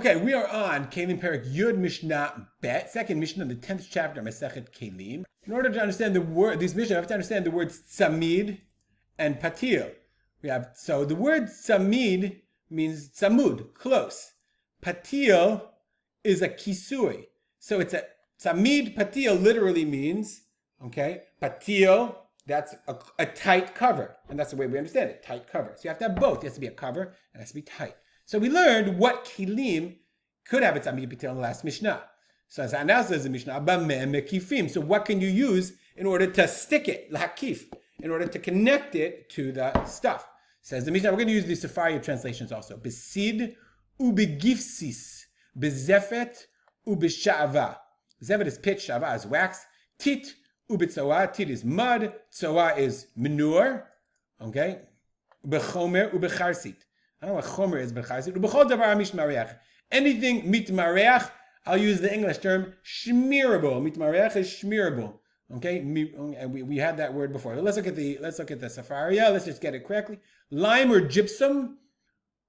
Okay, we are on Keilim Perek Yud Mishnah Bet, second Mishnah in the 10th chapter of Masechet Keilim. In order to understand the word, these Mishnah, you have to understand the words tzamid and patil. So the word tzamid means tzamud, close. Patil is a kisui. So it's a tzamid patil literally means, okay, patil, that's a tight cover. And that's the way we understand it, tight cover. So you have to have both. It has to be a cover and it has to be tight. So we learned what Keilim could have its tzamid patil in the last Mishnah. So as now says the Mishnah, mekifim. So what can you use in order to stick it, lahakif, in order to connect it to the stuff? Says the Mishnah, we're going to use the Sefaria translations also. Besid ubegifsis, bezefet ubeshava. Zefet is pitch, shava is wax. Tit ubetzoa, tit is mud, tzoa is manure. Okay? Bechomer ubecharsit. I don't know what chomer is, but charsit. Ubechol davar mishmareach. Anything mitmareach, I'll use the English term shmearable. Mitmareach is shmearable. Okay, and we had that word before. Let's look at the Sefaria. Let's just get it correctly. Lime or gypsum,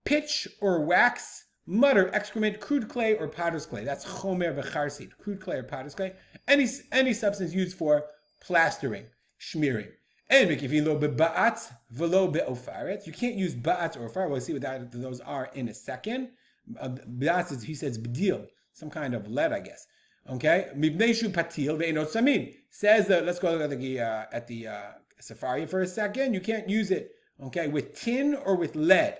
pitch or wax, mud or excrement, crude clay or potter's clay. That's chomer v'charsit. Crude clay or potter's clay. Any substance used for plastering, smearing. And if you lo be'ba'atz v'lo be'ofaret, you can't use ba'atz or ofar. We'll see what those are in a second. Ba'atz is, he says, b'dil, some kind of lead, I guess. Okay, mibneishu patil ve'enot samid says that. Let's go look at the Sefaria for a second. You can't use it, okay, with tin or with lead.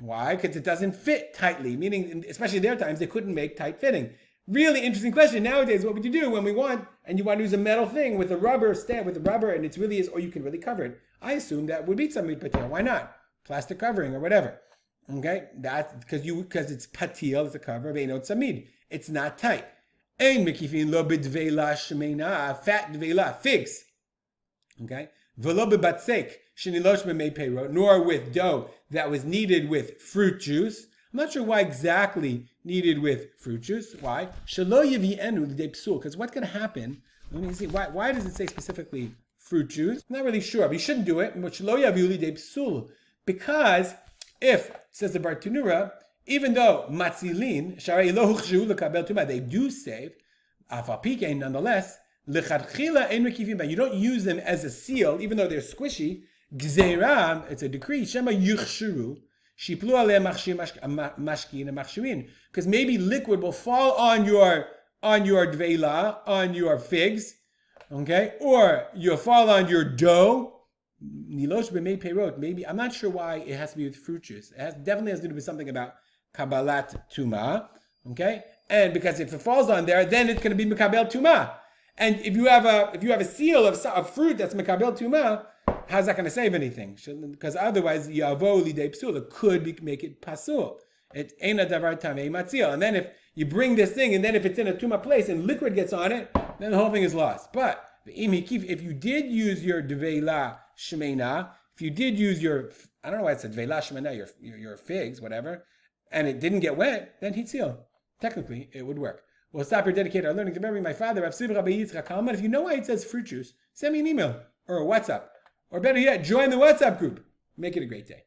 Why? Because it doesn't fit tightly. Meaning, especially their times, they couldn't make tight fitting. Really interesting question. Nowadays, what would you do when you want to use a metal thing with a rubber stamp, with a rubber, and it's really is, or you can really cover it? I assume that would be samid patil. Why not? Plastic covering or whatever. Okay, that's because it's patil, it's a cover. Ve'enot samid. It's not tight. Ein mekifin lo b'dveila shmeina, fat dveila, figs. Okay? V'lo b'batzek, shenilosh b'mei peirot, nor with dough that was kneaded with fruit juice. I'm not sure why exactly kneaded with fruit juice. Why? Shelo yevi'enu l'dei psul, because what's going to happen, let me see, why does it say specifically fruit juice? I'm not really sure, but you shouldn't do it. But shelo yevi'u l'dei psul, because if, says the Bartanura, even though matzilin, sharei lo huchshu lekabel tumah, they do save, afapike, nonetheless, lechatchila ein mekifim, but you don't use them as a seal, even though they're squishy. Gzeram, it's a decree, shema yuchshuru, shiplu aleh mashkin and machshuin, because maybe liquid will fall on your dveila, on your figs, okay, or you'll fall on your dough. Nilosh b'mei peirot, maybe, I'm not sure why it has to be with fruit juice. It definitely has to do with something about Kabbalat Tuma, okay? And because if it falls on there, then it's going to be Mekabel Tuma. And if you have a seal of fruit that's Mekabel Tuma, how's that going to save anything? Because otherwise, Yavo Lidei Psul, it could make it Pasul. It ain't a Davar Tamei Matzil. And then if you bring this thing, and then if it's in a Tuma place and liquid gets on it, then the whole thing is lost. But if you did use your Dveila Shmeina, if you did use your, I don't know why it said Dveila Shmeina, your figs, whatever, and it didn't get wet, then he'd seal. Technically, it would work. We'll stop here, dedicate our learning to memory. My father, Rav Sibra Yitzchak Kalman. If you know why it says fruit juice, send me an email or a WhatsApp. Or better yet, join the WhatsApp group. Make it a great day.